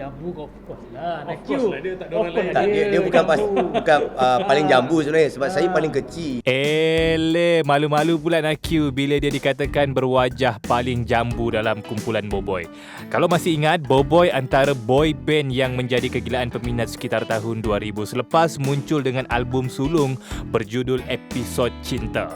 jambu kau of course lah. Of course lah, dia tak ada orang lain. Tak, dia bukan paling jambu sebenarnya sebab saya paling kecil. Malu-malu pula Nakyu bila dia dikatakan berwajah paling jambu dalam kumpulan Boboy. Kalau masih ingat, Boboy antara boy band yang menjadi kegilaan peminat sekitar tahun 2000 selepas muncul dengan album sulung berjudul Episod Cinta.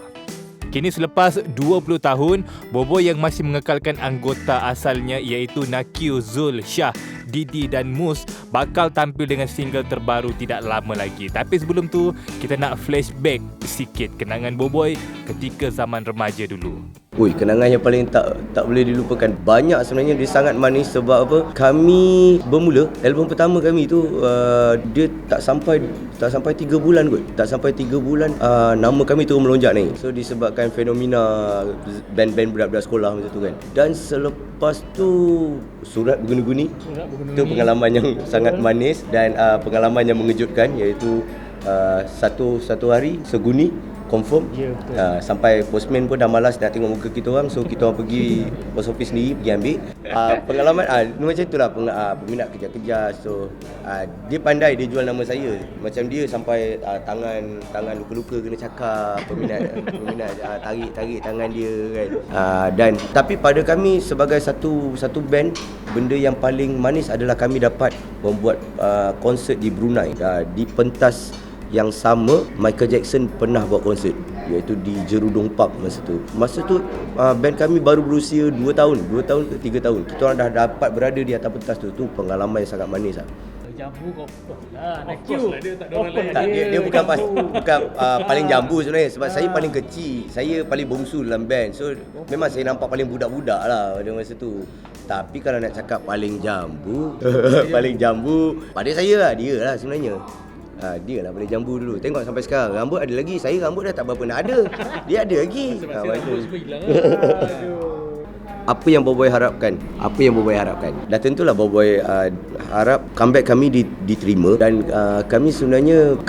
Kini selepas 20 tahun, Boboy yang masih mengekalkan anggota asalnya iaitu Nakyu, Zul, Syah, Didi dan Mus bakal tampil dengan single terbaru tidak lama lagi. Tapi sebelum tu, kita nak flashback sikit kenangan Boboy ketika zaman remaja dulu. Kenangan yang paling tak boleh dilupakan. Banyak sebenarnya, dia sangat manis sebab apa? Kami bermula album pertama kami tu dia tak sampai 3 bulan kot. Tak sampai 3 bulan nama kami tu melonjak naik. So disebabkan fenomena band-band budak-budak sekolah macam tu kan. Dan selepas tu Surat Berguni-Guni. Itu pengalaman yang sangat manis dan pengalaman yang mengejutkan, iaitu satu hari seguni confirm. Sampai postman pun dah malas nak tengok muka kita orang, so kita orang pergi post office sendiri pergi ambil. Pengalaman macam itulah, peminat kejar-kejar. So dia pandai, dia jual nama saya. Macam dia sampai tangan luka-luka kena cakap peminat tarik tangan dia kan. Dan tapi pada kami sebagai satu band, benda yang paling manis adalah kami dapat membuat konsert di Brunei. Di pentas yang sama Michael Jackson pernah buat konsert, iaitu di Jerudong Park masa tu band kami baru berusia 2 tahun ke 3 tahun. Kita orang dah dapat berada di atas pentas tu. Tu pengalaman yang sangat manis lah. Jambu kau of course lah. Of course lah, dia tak ada orang lain. Tak, dia bukan paling jambu sebenarnya sebab saya paling kecil. Saya paling bongsu dalam band. So memang saya nampak paling budak-budak lah pada masa tu. Tapi kalau nak cakap paling jambu paling jambu pada saya lah, dia lah sebenarnya. Dia lah paling jambu dulu. Tengok sampai sekarang rambut ada lagi. Saya rambut dah tak berapa nak ada. Dia ada lagi. Rambut semua hilang lah. Apa yang Boboy harapkan? Dan tentulah Boboy harap comeback kami diterima. Dan kami sebenarnya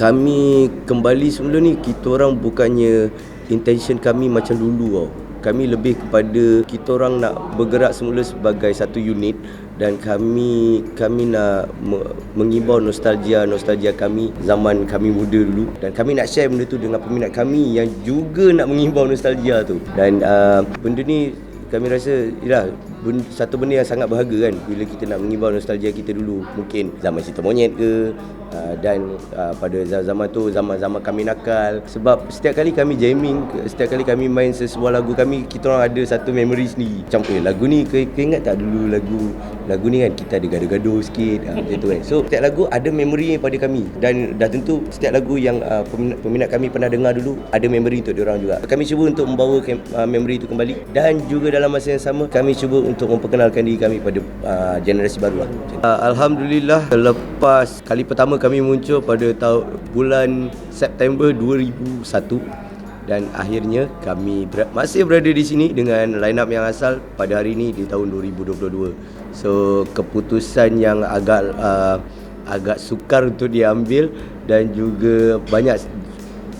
kembali semula ni, kita orang bukannya intention kami macam dulu tau. Kami lebih kepada kita orang nak bergerak semula sebagai satu unit, dan kami nak mengimbau nostalgia kami zaman kami muda dulu, dan kami nak share benda tu dengan peminat kami yang juga nak mengimbau nostalgia tu. Dan benda ni kami rasa ialah satu benda yang sangat berharga kan, bila kita nak mengimbau nostalgia kita dulu. Mungkin zaman cerita monyet ke, dan pada zaman tu zaman kami nakal. Sebab setiap kali kami jamming, setiap kali kami main sesebuah lagu, kita orang ada satu memory sendiri. Macam lagu ni kau ingat tak dulu lagu ni kan kita ada gaduh-gaduh sikit macam tu kan. So setiap lagu ada memory pada kami, dan dah tentu setiap lagu yang peminat kami pernah dengar dulu ada memory untuk diorang juga. Kami cuba untuk membawa memory itu kembali, dan juga dalam masa yang sama kami cuba untuk memperkenalkan diri kami pada generasi baru lah. Alhamdulillah, lepas kali pertama kami muncul pada bulan September 2001, dan akhirnya kami masih berada di sini dengan line up yang asal pada hari ini di tahun 2022. So keputusan yang agak sukar untuk diambil, dan juga banyak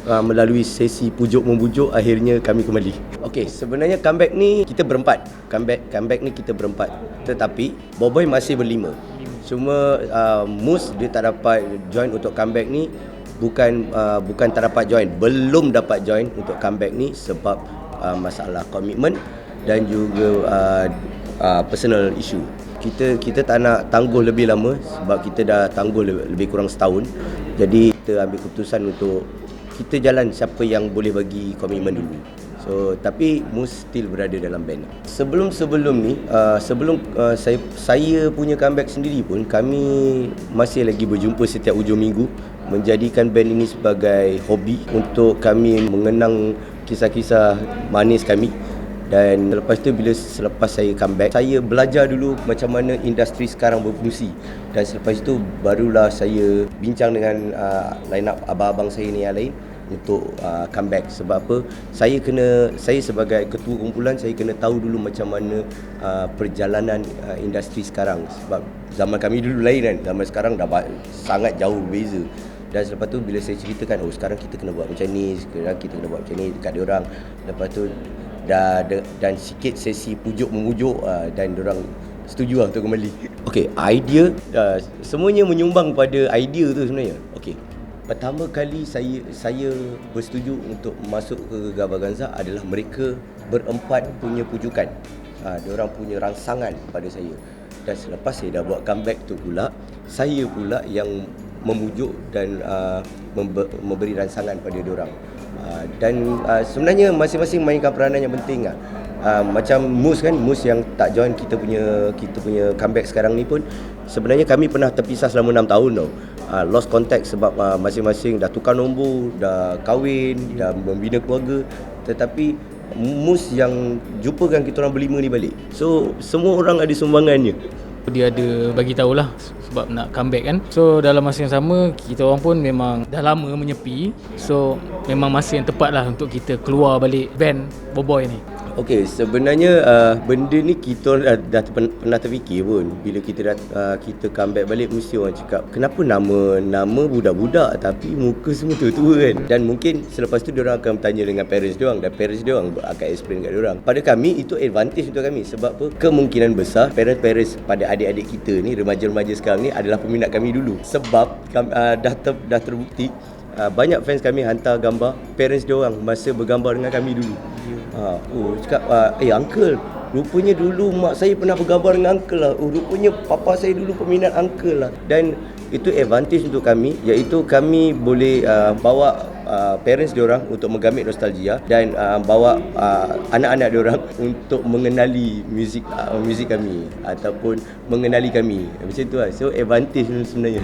melalui sesi pujuk-membujuk, akhirnya kami kembali. Okey, sebenarnya comeback ni kita berempat. Comeback ni kita berempat. Tetapi Boboy masih berlima. Cuma Mus dia tak dapat join untuk comeback ni. Bukan tak dapat join, belum dapat join untuk comeback ni sebab masalah komitmen dan juga personal issue. Kita tak nak tangguh lebih lama sebab kita dah tangguh lebih kurang setahun. Jadi kita ambil keputusan untuk kita jalan siapa yang boleh bagi komitmen dulu. So tapi Mus still berada dalam band. Sebelum ni, saya punya comeback sendiri pun, kami masih lagi berjumpa setiap hujung minggu, menjadikan band ini sebagai hobi untuk kami mengenang kisah-kisah manis kami. Dan selepas saya comeback, saya belajar dulu macam mana industri sekarang berfungsi. Dan selepas itu barulah saya bincang dengan line up abang-abang saya ni yang lain untuk comeback. Sebab apa? Saya sebagai ketua kumpulan, saya kena tahu dulu macam mana perjalanan industri sekarang. Sebab zaman kami dulu lain kan, zaman sekarang dah sangat jauh berbeza. Dan selepas tu bila saya ceritakan, sekarang kita kena buat macam ni, sekarang kita kena buat macam ni dekat diorang. Lepas tu dan sikit sesi pujuk memujuk, dan diorang setuju lah untuk kembali. Okey, idea semuanya menyumbang pada idea tu sebenarnya. Okey. Pertama kali saya bersetuju untuk masuk ke Gabah Ganza adalah mereka berempat punya pujukan. Diorang punya rangsangan pada saya. Dan selepas saya dah buat comeback tu pula, saya pula yang memujuk dan memberi rangsangan pada diorang. Dan sebenarnya masing-masing mainkan peranan yang penting lah. Macam Mus kan, Mus yang tak join kita punya comeback sekarang ni pun sebenarnya kami pernah terpisah selama 6 tahun tau. Lost contact sebab masing-masing dah tukar nombor, dah kahwin, dah membina keluarga. Tetapi Mus yang jumpakan kita orang berlima ni balik. So semua orang ada sumbangannya. Dia ada bagi tahulah sebab nak comeback kan. So dalam masa yang sama kita orang pun memang dah lama menyepi. So memang masa yang tepat lah untuk kita keluar balik band Boboiboy ni. Okey, sebenarnya benda ni kita dah pernah terfikir pun. Bila kita comeback balik, mesti orang cakap, kenapa nama budak-budak tapi muka semua tua-tua kan. Dan mungkin selepas tu diorang akan bertanya dengan parents diorang, dan parents diorang akan explain kat diorang. Pada kami itu advantage untuk kami. Sebab apa? Kemungkinan besar parents pada adik-adik kita ni, remaja-remaja sekarang ni adalah peminat kami dulu. Sebab dah terbukti banyak fans kami hantar gambar parents diorang masa bergambar dengan kami dulu. Cakap, uncle, rupanya dulu mak saya pernah bergambar dengan uncle lah. Rupanya papa saya dulu peminat uncle lah. Dan itu advantage untuk kami, iaitu kami boleh bawa parents diorang untuk menggamit nostalgia dan bawa anak-anak diorang untuk mengenali muzik kami ataupun mengenali kami. Macam tu lah. So advantage sebenarnya.